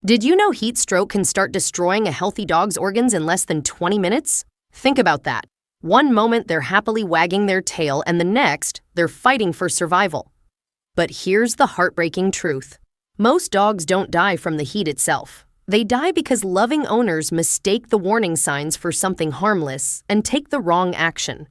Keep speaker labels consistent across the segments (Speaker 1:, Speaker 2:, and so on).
Speaker 1: Did you know heat stroke can start destroying a healthy dog's organs in less than 20 minutes? Think about that. One moment they're happily wagging their tail, and the next, they're fighting for survival. But here's the heartbreaking truth. Most dogs don't die from the heat itself. They die because loving owners mistake the warning signs for something harmless and take the wrong action.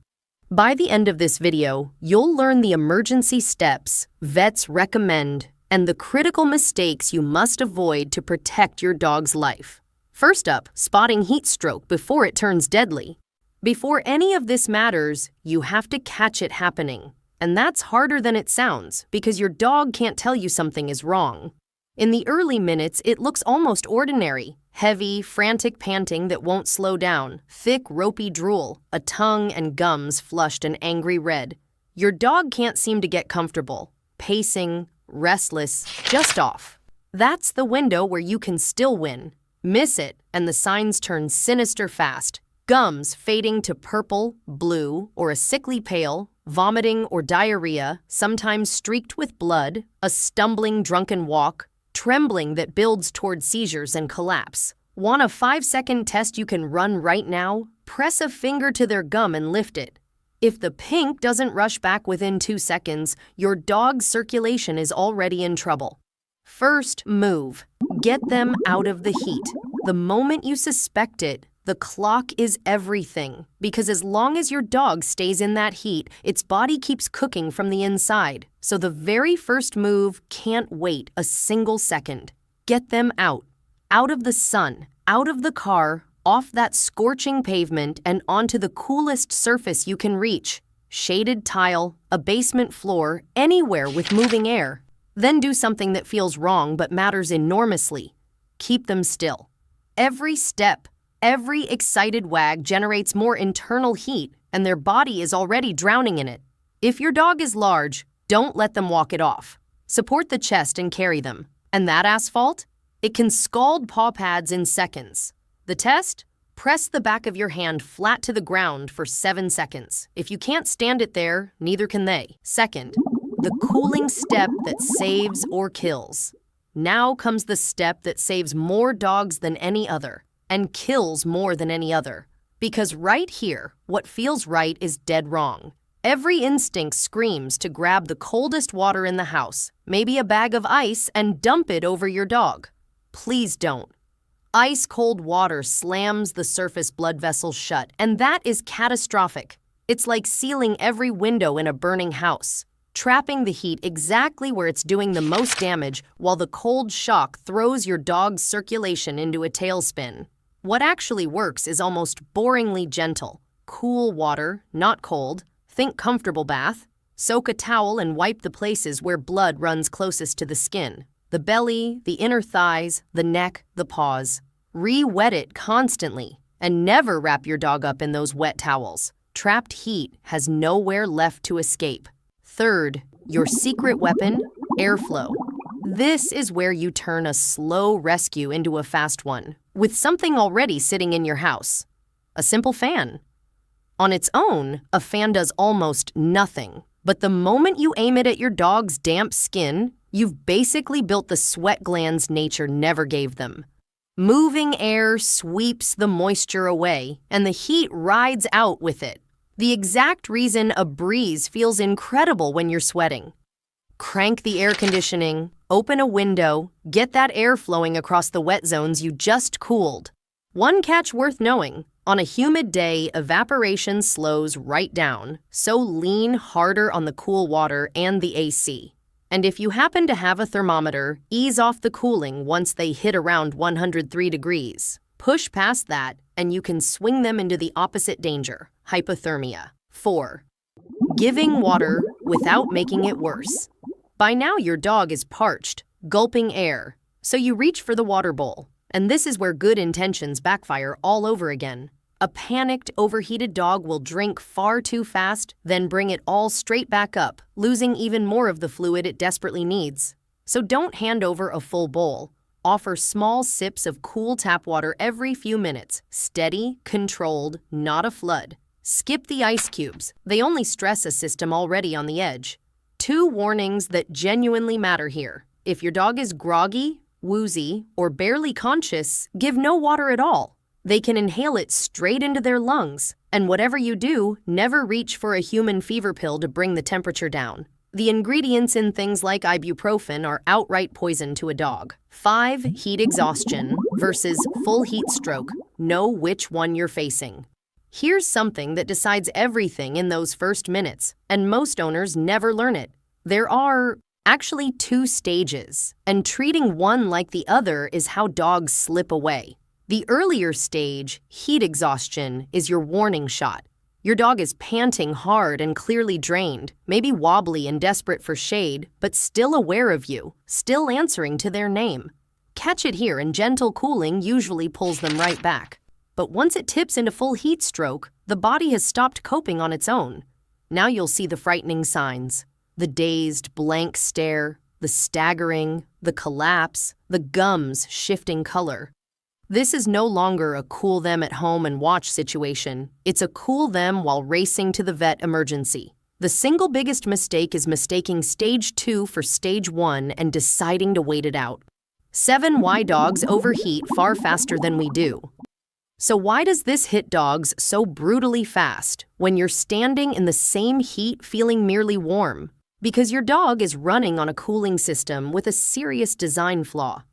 Speaker 1: By the end of this video, you'll learn the emergency steps vets recommend and the critical mistakes you must avoid to protect your dog's life. First up, spotting heat stroke before it turns deadly. Before any of this matters, you have to catch it happening. And that's harder than it sounds because your dog can't tell you something is wrong. In the early minutes, it looks almost ordinary. Heavy, frantic panting that won't slow down, thick, ropey drool, a tongue and gums flushed an angry red. Your dog can't seem to get comfortable, pacing, restless, just off. That's the window where you can still win. Miss it, and the signs turn sinister fast. Gums fading to purple, blue, or a sickly pale, vomiting or diarrhea, sometimes streaked with blood, a stumbling, drunken walk, trembling that builds toward seizures and collapse. Want a 5-second test you can run right now? Press a finger to their gum and lift it. If the pink doesn't rush back within 2 seconds, your dog's circulation is already in trouble. First move. Get them out of the heat. The moment you suspect it, the clock is everything. Because as long as your dog stays in that heat, its body keeps cooking from the inside. So the very first move can't wait a single second. Get them out. Out of the sun, out of the car, off that scorching pavement and onto the coolest surface you can reach. Shaded tile, a basement floor, anywhere with moving air. Then do something that feels wrong but matters enormously. Keep them still. Every step, every excited wag generates more internal heat, and their body is already drowning in it. If your dog is large, don't let them walk it off. Support the chest and carry them. And that asphalt? It can scald paw pads in seconds. The test? Press the back of your hand flat to the ground for 7 seconds. If you can't stand it there, neither can they. Second, the cooling step that saves or kills. Now comes the step that saves more dogs than any other and kills more than any other. Because right here, what feels right is dead wrong. Every instinct screams to grab the coldest water in the house, maybe a bag of ice, and dump it over your dog. Please don't. Ice-cold water slams the surface blood vessels shut, and that is catastrophic. It's like sealing every window in a burning house, trapping the heat exactly where it's doing the most damage while the cold shock throws your dog's circulation into a tailspin. What actually works is almost boringly gentle. Cool water, not cold. Think comfortable bath. Soak a towel and wipe the places where blood runs closest to the skin. The belly, the inner thighs, the neck, the paws. Re-wet it constantly, and never wrap your dog up in those wet towels. Trapped heat has nowhere left to escape. Third, your secret weapon, airflow. This is where you turn a slow rescue into a fast one, with something already sitting in your house. A simple fan. On its own, a fan does almost nothing. But the moment you aim it at your dog's damp skin, you've basically built the sweat glands nature never gave them. Moving air sweeps the moisture away, and the heat rides out with it. The exact reason a breeze feels incredible when you're sweating. Crank the air conditioning, open a window, get that air flowing across the wet zones you just cooled. One catch worth knowing. On a humid day, evaporation slows right down, so lean harder on the cool water and the AC. And if you happen to have a thermometer, ease off the cooling once they hit around 103 degrees. Push past that, and you can swing them into the opposite danger, hypothermia. 4. Giving water without making it worse. By now, your dog is parched, gulping air, so you reach for the water bowl. And this is where good intentions backfire all over again. A panicked, overheated dog will drink far too fast, then bring it all straight back up, losing even more of the fluid it desperately needs. So don't hand over a full bowl. Offer small sips of cool tap water every few minutes. Steady, controlled, not a flood. Skip the ice cubes. They only stress a system already on the edge. 2 warnings that genuinely matter here. If your dog is groggy, woozy, or barely conscious give no water at all. They can inhale it straight into their lungs, and whatever you do, never reach for a human fever pill to bring the temperature down. The ingredients in things like ibuprofen are outright poison to a dog. 5. Heat exhaustion versus full heat stroke. Know which one you're facing. Here's something that decides everything in those first minutes, and most owners never learn it. There are actually 2 stages, and treating one like the other is how dogs slip away. The earlier stage, heat exhaustion, is your warning shot. Your dog is panting hard and clearly drained, maybe wobbly and desperate for shade, but still aware of you, still answering to their name. Catch it here, and gentle cooling usually pulls them right back. But once it tips into full heat stroke, the body has stopped coping on its own. Now you'll see the frightening signs. The dazed, blank stare, the staggering, the collapse, the gums shifting color. This is no longer a cool them at home and watch situation. It's a cool them while racing to the vet emergency. The single biggest mistake is mistaking stage 2 for stage 1 and deciding to wait it out. 7. Why dogs overheat far faster than we do. So why does this hit dogs so brutally fast when you're standing in the same heat feeling merely warm? Because your dog is running on a cooling system with a serious design flaw.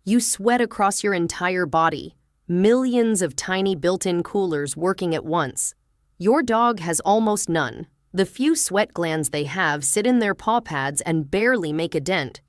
Speaker 1: You sweat across your entire body, millions of tiny built-in coolers working at once. Your dog has almost none. The few sweat glands they have sit in their paw pads and barely make a dent.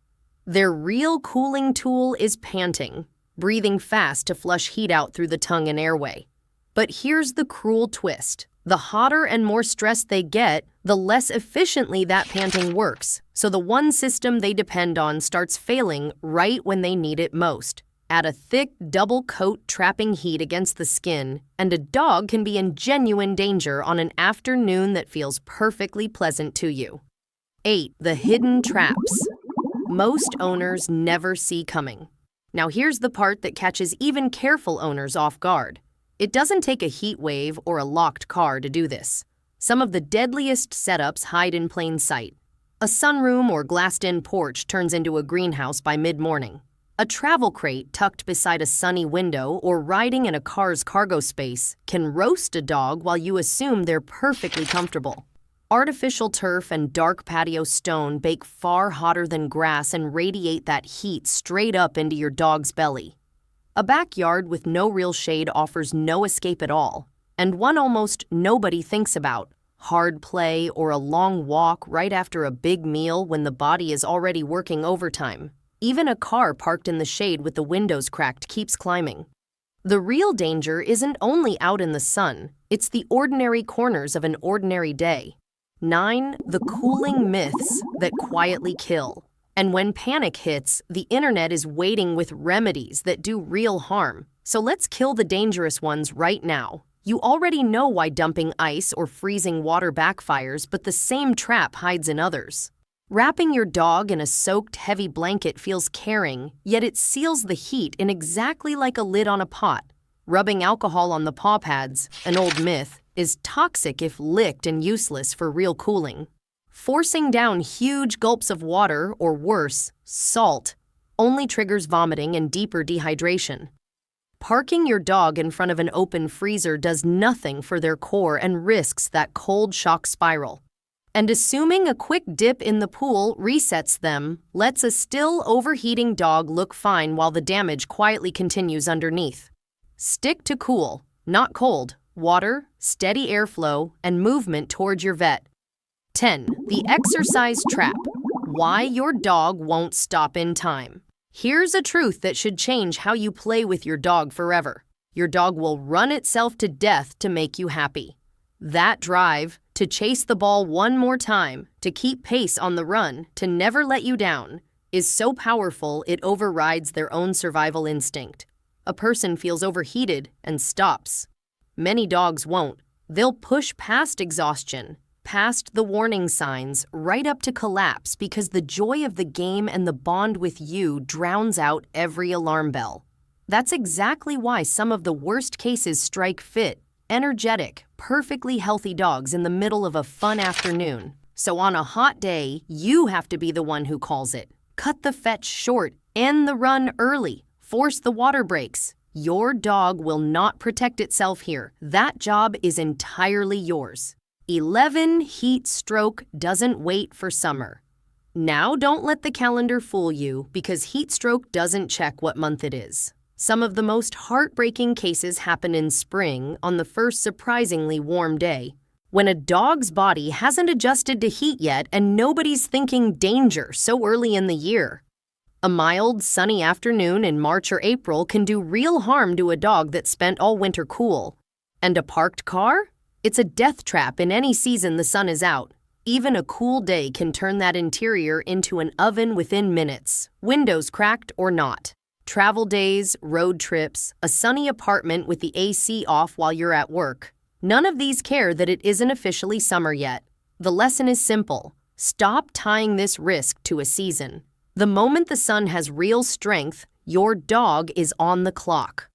Speaker 1: Their real cooling tool is panting, breathing fast to flush heat out through the tongue and airway. But here's the cruel twist. The hotter and more stressed they get, the less efficiently that panting works. So the one system they depend on starts failing right when they need it most. Add a thick double coat trapping heat against the skin, and a dog can be in genuine danger on an afternoon that feels perfectly pleasant to you. 8. The hidden traps. Most owners never see coming. Now here's the part that catches even careful owners off guard. It doesn't take a heat wave or a locked car to do this. Some of the deadliest setups hide in plain sight. A sunroom or glassed-in porch turns into a greenhouse by mid-morning. A travel crate tucked beside a sunny window or riding in a car's cargo space can roast a dog while you assume they're perfectly comfortable. Artificial turf and dark patio stone bake far hotter than grass and radiate that heat straight up into your dog's belly. A backyard with no real shade offers no escape at all, and one almost nobody thinks about: hard play or a long walk right after a big meal when the body is already working overtime. Even a car parked in the shade with the windows cracked keeps climbing. The real danger isn't only out in the sun, it's the ordinary corners of an ordinary day. 9. The cooling myths that quietly kill. And when panic hits, the internet is waiting with remedies that do real harm. So let's kill the dangerous ones right now. You already know why dumping ice or freezing water backfires, but the same trap hides in others. Wrapping your dog in a soaked, heavy blanket feels caring, yet it seals the heat in exactly like a lid on a pot. Rubbing alcohol on the paw pads, an old myth, is toxic if licked and useless for real cooling. Forcing down huge gulps of water, or worse, salt, only triggers vomiting and deeper dehydration. Parking your dog in front of an open freezer does nothing for their core and risks that cold shock spiral. And assuming a quick dip in the pool resets them lets a still overheating dog look fine while the damage quietly continues underneath. Stick to cool, not cold, water, steady airflow, and movement towards your vet. 10. The exercise trap. Why your dog won't stop in time. Here's a truth that should change how you play with your dog forever. Your dog will run itself to death to make you happy. That drive, to chase the ball one more time, to keep pace on the run, to never let you down, is so powerful it overrides their own survival instinct. A person feels overheated and stops. Many dogs won't. They'll push past exhaustion, past the warning signs, right up to collapse because the joy of the game and the bond with you drowns out every alarm bell. That's exactly why some of the worst cases strike fit, energetic, perfectly healthy dogs in the middle of a fun afternoon. So on a hot day, you have to be the one who calls it. Cut the fetch short, end the run early, force the water breaks. Your dog will not protect itself here. That job is entirely yours. 11. Heatstroke doesn't wait for summer. Now don't let the calendar fool you because heatstroke doesn't check what month it is. Some of the most heartbreaking cases happen in spring on the first surprisingly warm day, when a dog's body hasn't adjusted to heat yet and nobody's thinking danger so early in the year. A mild, sunny afternoon in March or April can do real harm to a dog that spent all winter cool. And a parked car? It's a death trap in any season the sun is out. Even a cool day can turn that interior into an oven within minutes, windows cracked or not. Travel days, road trips, a sunny apartment with the AC off while you're at work. None of these care that it isn't officially summer yet. The lesson is simple. Stop tying this risk to a season. The moment the sun has real strength, your dog is on the clock.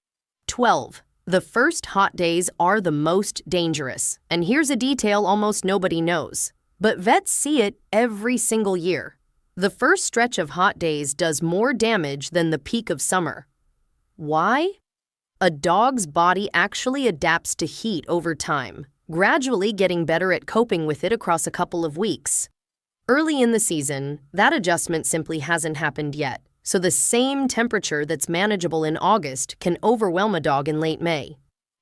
Speaker 1: 12. The first hot days are the most dangerous. And here's a detail almost nobody knows. But vets see it every single year. The first stretch of hot days does more damage than the peak of summer. Why? A dog's body actually adapts to heat over time, gradually getting better at coping with it across a couple of weeks. Early in the season, that adjustment simply hasn't happened yet, so the same temperature that's manageable in August can overwhelm a dog in late May.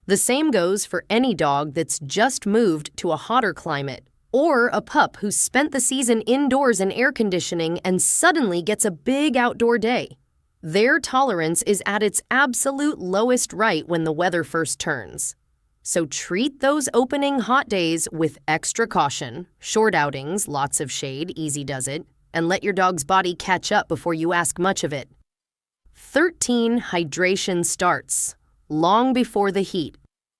Speaker 1: The same goes for any dog that's just moved to a hotter climate, or a pup who's spent the season indoors in air conditioning and suddenly gets a big outdoor day. Their tolerance is at its absolute lowest right when the weather first turns. So treat those opening hot days with extra caution, short outings, lots of shade, easy does it, and let your dog's body catch up before you ask much of it. 13. Hydration starts long before the heat.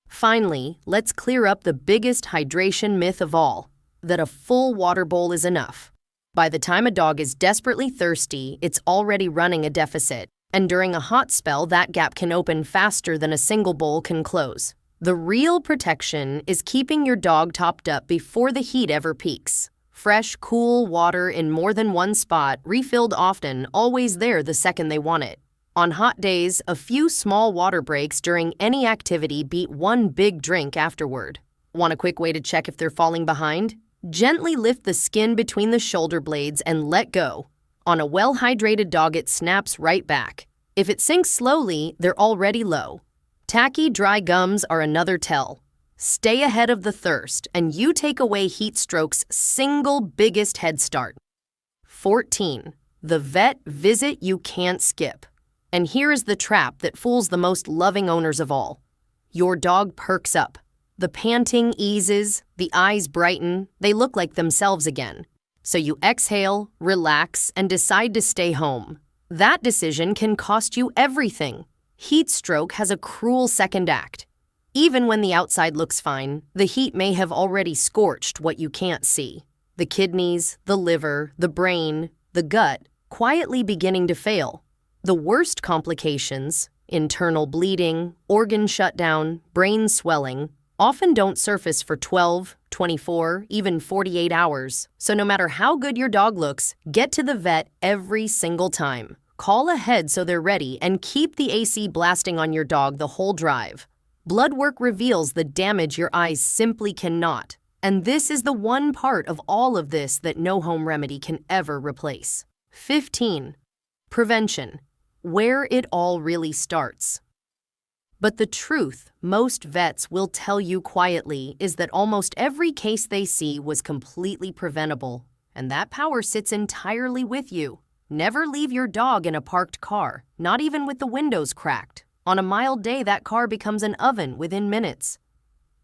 Speaker 1: Finally, let's clear up the biggest hydration myth of all, that a full water bowl is enough. By the time a dog is desperately thirsty, it's already running a deficit, and during a hot spell, that gap can open faster than a single bowl can close. The real protection is keeping your dog topped up before the heat ever peaks. Fresh, cool water in more than one spot, refilled often, always there the second they want it. On hot days, a few small water breaks during any activity beat one big drink afterward. Want a quick way to check if they're falling behind? Gently lift the skin between the shoulder blades and let go. On a well-hydrated dog, it snaps right back. If it sinks slowly, they're already low. Tacky, dry gums are another tell. Stay ahead of the thirst, and you take away Heatstroke's single biggest head start. 14. The vet visit you can't skip. And here is the trap that fools the most loving owners of all. Your dog perks up. The panting eases, the eyes brighten, they look like themselves again. So you exhale, relax, and decide to stay home. That decision can cost you everything. Heatstroke has a cruel second act. Even when the outside looks fine, the heat may have already scorched what you can't see. The kidneys, the liver, the brain, the gut, quietly beginning to fail. The worst complications, internal bleeding, organ shutdown, brain swelling, often don't surface for 12, 24, even 48 hours. So no matter how good your dog looks, get to the vet every single time. Call ahead so they're ready and keep the AC blasting on your dog the whole drive. Blood work reveals the damage your eyes simply cannot. And this is the one part of all of this that no home remedy can ever replace. 15. Prevention. Where it all really starts. But the truth most vets will tell you quietly is that almost every case they see was completely preventable, and that power sits entirely with you. Never leave your dog in a parked car, not even with the windows cracked. On a mild day, that car becomes an oven within minutes.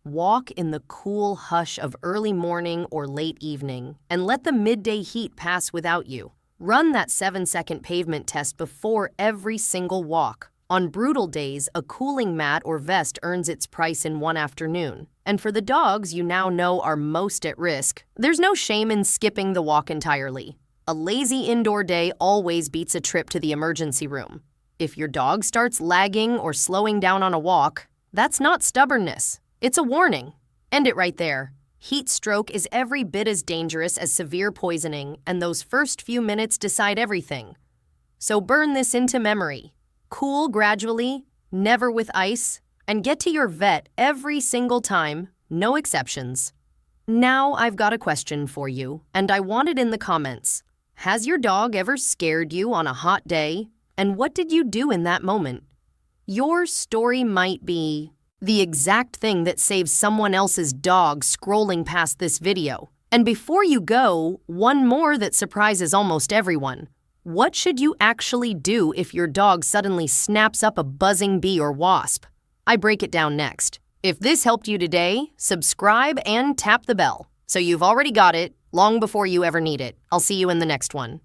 Speaker 1: Walk in the cool hush of early morning or late evening, and let the midday heat pass without you. Run that 7-second pavement test before every single walk. On brutal days, a cooling mat or vest earns its price in one afternoon. And for the dogs you now know are most at risk, there's no shame in skipping the walk entirely. A lazy indoor day always beats a trip to the emergency room. If your dog starts lagging or slowing down on a walk, that's not stubbornness. It's a warning. End it right there. Heat stroke is every bit as dangerous as severe poisoning, and those first few minutes decide everything. So burn this into memory. Cool gradually, never with ice, and get to your vet every single time, no exceptions. Now I've got a question for you, and I want it in the comments. Has your dog ever scared you on a hot day? And what did you do in that moment? Your story might be the exact thing that saves someone else's dog scrolling past this video. And before you go, one more that surprises almost everyone. What should you actually do if your dog suddenly snaps up a buzzing bee or wasp? I break it down next. If this helped you today, subscribe and tap the bell so you've already got it long before you ever need it. I'll see you in the next one.